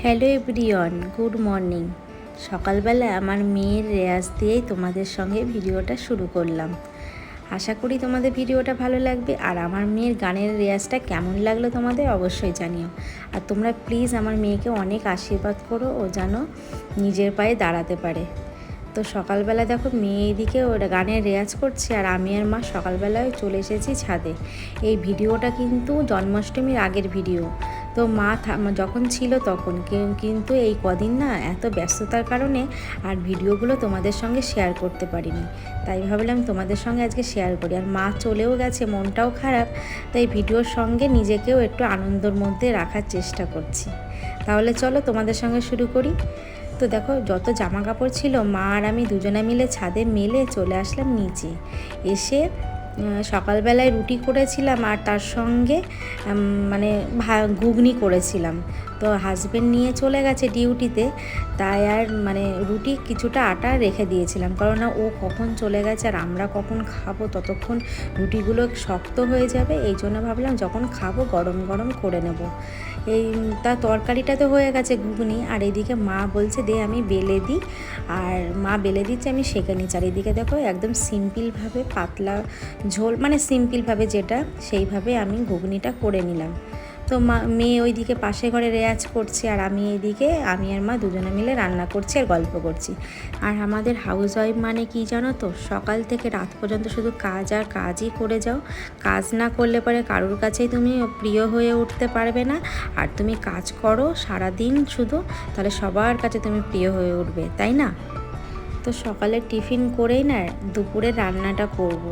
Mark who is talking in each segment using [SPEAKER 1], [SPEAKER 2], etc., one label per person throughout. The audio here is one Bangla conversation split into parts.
[SPEAKER 1] Hello everyone, good morning. সকালবেলা আমার মেয়ের রেয়াজ দিয়েই তোমাদের সঙ্গে ভিডিওটা শুরু করলাম। আশা করি তোমাদের ভিডিওটা ভালো লাগবে। আর আমার মেয়ের গানের রেয়াজটা কেমন লাগলো তোমাদের অবশ্যই জানিও। আর তোমরা প্লিজ আমার মেয়েকে অনেক আশীর্বাদ করো, ও যেন নিজের পায়ে দাঁড়াতে পারে। তো সকালবেলা দেখো মেয়ে এদিকে ওটা গানের রেয়াজ করছে, আর আমি আর মা সকালবেলায় চলে এসেছি ছাদে। এই ভিডিওটা কিন্তু জন্মাষ্টমীর আগের ভিডিও। তো মা যখন ছিল তখন, কিন্তু এই কদিন না এত ব্যস্ততার কারণে আর ভিডিওগুলো তোমাদের সঙ্গে শেয়ার করতে পারিনি। তাই ভাবলাম তোমাদের সঙ্গে আজকে শেয়ার করি। আর মা চলেও গেছে, মনটাও খারাপ, তাই ভিডিওর সঙ্গে নিজেকেও একটু আনন্দের মধ্যে রাখার চেষ্টা করছি। তাহলে চলো তোমাদের সঙ্গে শুরু করি। তো দেখো যত জামা কাপড় ছিল মা আর আমি দুজনে মিলে ছাদে মেলে চলে আসলাম নিচে। এসে সকালবেলায় রুটি করেছিলাম, আর তার সঙ্গে মানে ঘুগনি করেছিলাম। তো হাজব্যান্ড নিয়ে চলে গেছে ডিউটিতে, তাই আর মানে রুটি কিছুটা আটা রেখে দিয়েছিলাম, কারণ ও কখন চলে গেছে আর আমরা কখন খাবো ততক্ষণ রুটিগুলো শক্ত হয়ে যাবে। এই জন্য ভাবলাম যখন খাবো গরম গরম করে নেব। তার তরকারিটা তো হয়ে গেছে ঘুগনি, আর এদিকে মা বলছে দে আমি বেলে দিই, আর মা বেলে দিচ্ছে আমি সেঁকে নিচ্ছি। আর এদিকে দেখো একদম সিম্পলভাবে পাতলা ঝোল, মানে সিম্পলভাবে যেটা সেইভাবে আমি ঘুগনিটা করে নিলাম। তো মেয়ে ওইদিকে পাশে ঘরে রেয়াজ করছে, আর আমি এইদিকে আমি আর মা দুজনে মিলে রান্না করছি আর গল্প করছি। আর আমাদের হাউস ওয়াইফ মানে কি জানো তো, সকাল থেকে রাত পর্যন্ত শুধু কাজ আর কাজই করে যাও। কাজ না করলে পরে কারোর কাছেই তুমি প্রিয় হয়ে উঠতে পারবে না। আর তুমি কাজ করো সারাদিন শুধু, তাহলে সবার কাছে তুমি প্রিয় হয়ে উঠবে, তাই না? তো সকালে টিফিন করেই না দুপুরে রান্নাটা করব।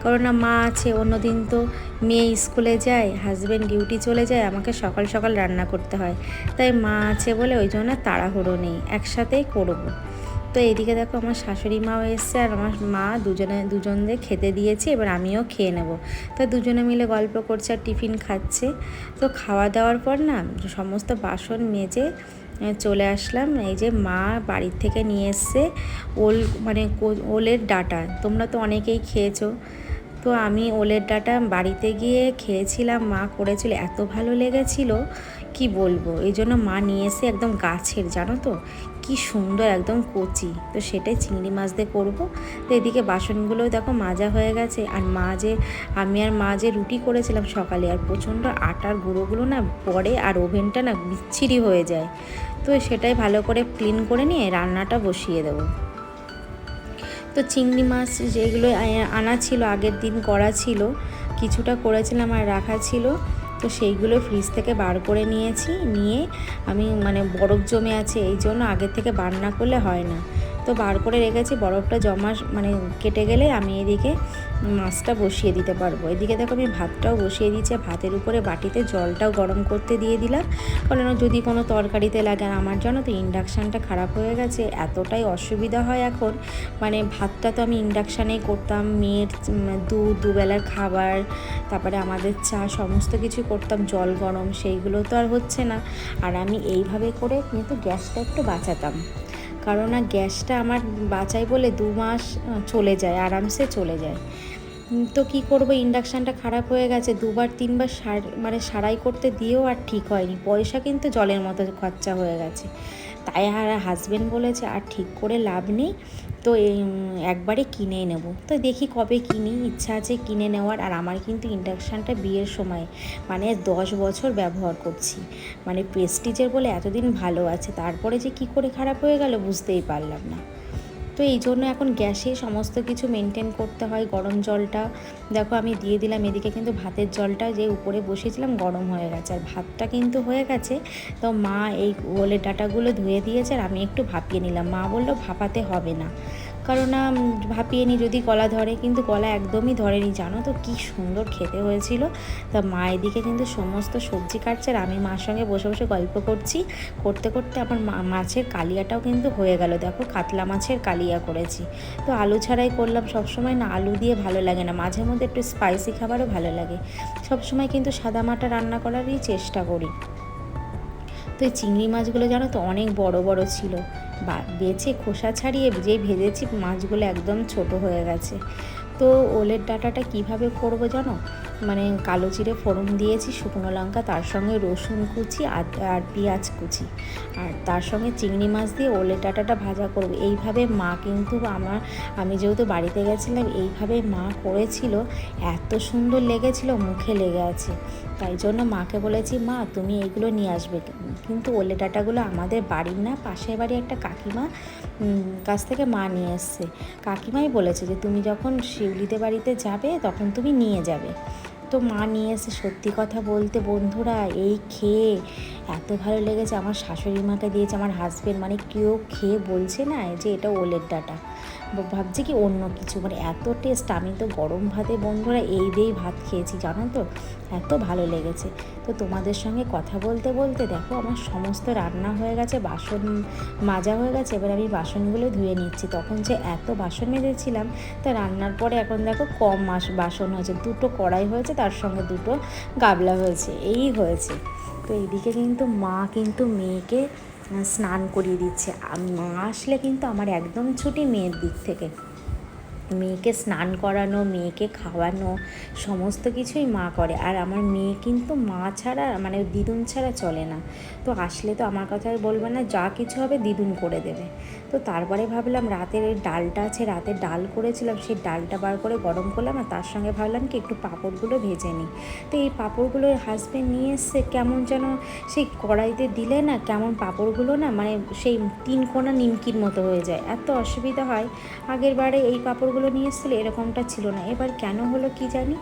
[SPEAKER 1] কারণ না মা আছে, অন্যদিন তো মেয়ে স্কুলে যায়, হাজব্যান্ড ডিউটি চলে যায়, আমাকে সকাল সকাল রান্না করতে হয়। তাই মা আছে বলে ওই জন্য তাড়াহুড়ো নেই, একসাথেই করব। তো এইদিকে দেখো আমার শাশুড়ি মাও এসছে, আর আমার মা দুজনদের খেতে দিয়েছি, এবার আমিও খেয়ে নেব। তো দুজনে মিলে গল্প করছে আর টিফিন খাচ্ছে। তো খাওয়া দাওয়ার পর না সমস্ত বাসন মেজে চলে আসলাম। এই যে মা বাড়ির থেকে নিয়ে এসছে ওল, মানে ওলের ডাঁটা। তোমরা তো অনেকেই খেয়েছো। তো আমি ওলের ডাঁটা বাড়িতে গিয়ে খেয়েছিলাম, মা করেছিল, এত ভালো লেগেছিল কি বলবো। এই জন্য মা নিয়ে এসে একদম গাছের, জানো তো কি সুন্দর একদম কচি। তো সেটাই চিংড়ি মাছ দিয়ে করবো। তো এদিকে বাসনগুলোও দেখো মাজা হয়ে গেছে। আর আমি আর মা যে রুটি করেছিলাম সকালে, আর প্রচণ্ড আটার গুঁড়োগুলো না পড়ে, আর ওভেনটা না বিচ্ছিরি হয়ে যায়। তো সেটাই ভালো করে ক্লিন করে নিয়ে রান্নাটা বসিয়ে দেবো। তো চিংড়ি মাছ যেগুলো আনা ছিল, আগের দিন করা ছিল, কিছুটা করেছিলাম আর রাখা ছিল। তো সেইগুলো ফ্রিজ থেকে বার করে নিয়েছি, নিয়ে আমি মানে বরফ জমে আছে, এই জন্য আগের থেকে বার না করলে হয় না। তো বার করে রেখেছি, বরফটা জমা মানে কেটে গেলে আমি এদিকে মাছটা বসিয়ে দিতে পারবো। এদিকে দেখো আমি ভাতটাও বসিয়ে দিয়েছি, ভাতের উপরে বাটিতে জলটাও গরম করতে দিয়ে দিলাম, কারণ যদি কোনো তরকারিতে লাগে। আর আমার জানো তো ইন্ডাকশানটা খারাপ হয়ে গেছে, এতটাই অসুবিধা হয় এখন। মানে ভাতটা তো আমি ইন্ডাকশানেই করতাম, মেয়ের দুবেলার খাবার, তারপরে আমাদের চা, সমস্ত কিছু করতাম জল গরম, সেইগুলো তো আর হচ্ছে না। আর আমি এইভাবে করে কিন্তু গ্যাসটা একটু বাঁচাতাম, কারণ না গ্যাসটা আমার বাঁচাই বলে 2 মাস চলে যায়, আরামসে চলে যায়। তো কি করব, ইন্ডাকশানটা খারাপ হয়ে গেছে, 2-3 বার সারাই করতে দিয়েও আর ঠিক হয়নি। পয়সা কিন্তু জলের মতো খরচা হয়ে গেছে। তাই আর হাজব্যান্ড বলেছে আর ঠিক করে লাভ নেই, তো একবারে কিনেই নেব। তো দেখি কবে কিনি, ইচ্ছা আছে কিনে নেওয়ার। আর আমার কিন্তু ইন্ডাকশানটা বিয়ের সময় মানে 10 বছর ব্যবহার করছি, মানে প্রেস্টিজের বলে এতদিন ভালো আছে, তারপরে যে কি করে খারাপ হয়ে গেল বুঝতেই পারলাম না। তো এই জন্য এখন গ্যাসে সমস্ত কিছু মেনটেন করতে হয়। গরম জলটা দেখো আমি দিয়ে দিলাম, এদিকে কিন্তু ভাতের জলটা যে উপরে বসিয়েছিলাম গরম হয়ে গেছে, আর ভাতটা কিন্তু হয়ে গেছে। তো মা এই ওলের ডাঁটাগুলো ধুয়ে দিয়েছে, আর আমি একটু ভাপিয়ে নিলাম। মা বললো ভাপাতে হবে না, কারণ ভাপিয়ে নিই যদি গলা ধরে, কিন্তু গলা একদমই ধরেনি, জানো তো কি সুন্দর খেতে হয়েছিল। তা মা এদিকে কিন্তু সমস্ত সবজি কাটছে, আর আমি মার সঙ্গে বসে বসে গল্প করছি। করতে করতে আমার মাছের কালিয়াটাও কিন্তু হয়ে গেল। দেখো কাতলা মাছের কালিয়া করেছি। তো আলু ছাড়াই করলাম, সবসময় না আলু দিয়ে ভালো লাগে না, মাঝে মধ্যে একটু স্পাইসি খাবারও ভালো লাগে। সবসময় কিন্তু সাদামাটা রান্না করারই চেষ্টা করি। তো এই চিংড়ি মাছগুলো জানো তো অনেক বড় বড় ছিল, বেছে খোসা ছাড়িয়ে যেই ভেজেছি মাছগুলো একদম ছোট হয়ে গেছে। তো ওলের ডাঁটাটা কিভাবে করব জানো, মানে কালো জিরে ফোড়ন দিয়েছি, শুকনো লঙ্কা, তার সঙ্গে রসুন কুচি আর পেঁয়াজ কুচি, আর তার সঙ্গে চিংড়ি মাছ দিয়ে ওলে ডাঁটাটা ভাজা করব। এইভাবে মা কিন্তু আমি যেহেতু বাড়িতে গেছিলাম, এইভাবে মা করেছিল, এত সুন্দর লেগেছিল, মুখে লেগে আছে। তাই জন্য মাকে বলেছি, মা তুমি এইগুলো নিয়ে আসবে। কিন্তু ওলে ডাঁটাগুলো আমাদের বাড়ির না, পাশের বাড়ি একটা কাকিমা কাছ থেকে মা নিয়ে এসছে। কাকিমাই বলেছে যে তুমি যখন শিউলিতে বাড়িতে যাবে তখন তুমি নিয়ে যাবে। তো মা নিয়ে এসে, সত্যি কথা বলতে বন্ধুরা, এই খেয়ে এত ভালো লেগেছে। আমার শাশুড়ি মাকে দিয়েছে, আমার হাজব্যান্ড, মানে কেউ খেয়ে বলছে না যে এটা ওলের ডাঁটা, ভাবছি কি অন্য কিছু, মানে এত টেস্ট। আমি তো গরম ভাতে বন্ধুরা এই দিয়েই ভাত খেয়েছি, জানো তো, এত ভালো লেগেছে। তো তোমাদের সঙ্গে কথা বলতে বলতে দেখো আমার সমস্ত রান্না হয়ে গেছে, বাসন মাজা হয়ে গেছে। এবার আমি বাসনগুলো ধুয়ে নিচ্ছি। তখন যে এত বাসন মেজেছিলাম, তা রান্নার পরে এখন দেখো কম বাসন হয়েছে, 2টো কড়াই হয়েছে, তার সঙ্গে 2টো গাবলা হয়েছে, এই হয়েছে। তো এইদিকে কিন্তু মা কিন্তু মেয়েকে স্নান করিয়ে দিচ্ছে। মা আসলে কিন্তু আমার একদম ছুটি মেয়ের দিক থেকে। মেয়েকে স্নান করানো, মেয়েকে খাওয়ানো, সমস্ত কিছুই মা করে। আর আমার মেয়ে কিন্তু মা ছাড়া, মানে দিদুন ছাড়া চলে না। তো আসলে তো আমার কথা বলবে না, যা কিছু হবে দিদুন করে দেবে। তো তারপরে ভাবলাম রাতের এই ডালটা আছে, রাতে ডাল করেছিলাম, সেই ডালটা বার করে গরম করলাম, আর তার সঙ্গে ভাবলাম কি একটু পাঁপড়গুলো ভেজে নিই। তো এই পাঁপড়গুলো হাজব্যান্ড নিয়ে এসছে, কেমন যেন সেই কড়াইতে দিলে না, কেমন পাঁপড়গুলো না, মানে সেই 3 কোনা নিমকির মতো হয়ে যায়, এত অসুবিধা হয়। আগের বারে এই পাঁপড়গুলো নিয়ে এসেছিলো, এরকমটা ছিল না, এবার কেন হলো কি জানি।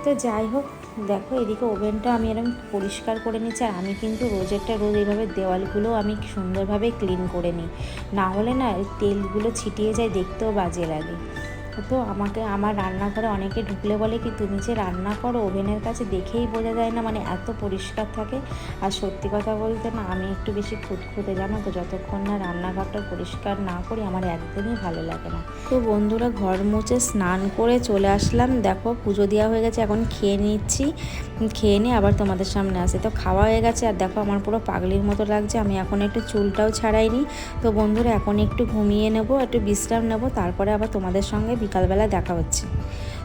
[SPEAKER 1] তো যাই হোক, দেখো এদিকে ওভেনটা আমি এরকম পরিষ্কার করে নিচ্ছি। আর আমি কিন্তু রোজ এইভাবে দেওয়ালগুলো আমি সুন্দরভাবে ক্লিন করে নিই, না হলে না তেলগুলো ছিটিয়ে যায়, দেখতেও বাজে লাগে। তো আমার রান্নাঘরে অনেকে ঢুকলে বলে কি তুমি যে রান্না করো ওভেনের কাছে দেখেই বোঝা যায় না, মানে এত পরিষ্কার থাকে। আর সত্যি কথা বলতে না, আমি একটু বেশি খুঁতখুঁতে, জানো তো, যতক্ষণ না রান্নাঘরটা পরিষ্কার না করি আমার একদমই ভালো লাগে না। তো বন্ধুরা, ঘর মুছে স্নান করে চলে আসলাম। দেখো পুজো দেওয়া হয়ে গেছে, এখন খেয়ে নিচ্ছি, খেয়ে নিয়ে আবার তোমাদের সামনে আসে। তো খাওয়া হয়ে গেছে, আর দেখো আমার পুরো পাগলির মতো লাগছে, আমি এখন একটু চুলটাও ছাড়াইনি। তো বন্ধুরা, এখন একটু ঘুমিয়ে নেব, একটু বিশ্রাম নেব, তারপরে আবার তোমাদের সঙ্গে বিকালবেলা দেখা হচ্ছে।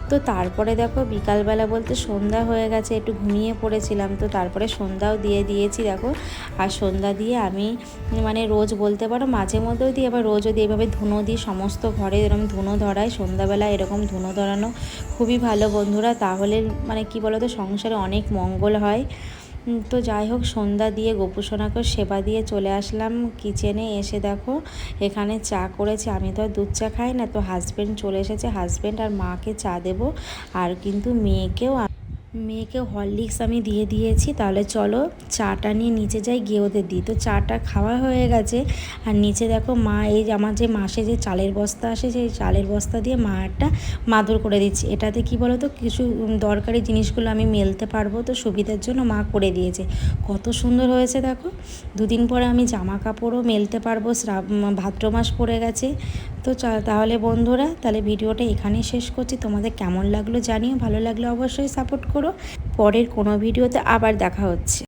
[SPEAKER 1] তো তারপরে দেখো বিকালবেলা বলতে সন্ধ্যা হয়ে গেছে, একটু ঘুমিয়ে পড়েছিলাম। তো তারপরে সন্ধ্যাও দিয়ে দিয়েছি দেখো। আর সন্ধ্যা দিয়ে আমি মানে রোজ বলতে পারো মাঝে মধ্যেও দিই, আবার রোজও দিই, এভাবে ধুনো দিই, সমস্ত ঘরে এরকম ধুনো ধরাই। সন্ধ্যাবেলা এরকম ধুনো ধরানো খুবই ভালো বন্ধুরা, তাহলে মানে কি বলো তো, সংসারে অনেক মঙ্গল হয়। তো যাই হোক, সন্ধ্যা দিয়ে গোপুসোনাকে সেবা দিয়ে চলে আসলাম কিচেনে। এসে দেখো এখানে চা করেছি, আমি তো আর দুধ চা খাই না। তো হাজব্যান্ড চলে এসেছে, হাজব্যান্ড আর মাকে চা দেবো, আর কিন্তু মেয়েকেও হরলিক্স আমি দিয়ে দিয়েছি। তাহলে চলো চাটা নিয়ে নিচে যাই, গিয়ে ওদের দিই। তো চাটা খাওয়া হয়ে গেছে, আর নিচে দেখো মা এই আমার যে মাসে যে চালের বস্তা আসে, সেই চালের বস্তা দিয়ে মা একটা মাদুর করে দিচ্ছে। এটাতে কি বলো তো, কিছু দরকারি জিনিসগুলো আমি মেলতে পারবো, তো সুবিধার জন্য মা করে দিয়েছে। কত সুন্দর হয়েছে দেখো। 2 দিন পরে আমি জামা কাপড়ও মেলতে পারবো, ভাদ্র মাস পড়ে গেছে। তো তাহলে বন্ধুরা, তাহলে ভিডিওটা এখানেই শেষ করছি। তোমাদের কেমন লাগলো জানিও, ভালো লাগলে অবশ্যই সাপোর্ট করো। পরের কোনো ভিডিওতে আবার দেখা হচ্ছে।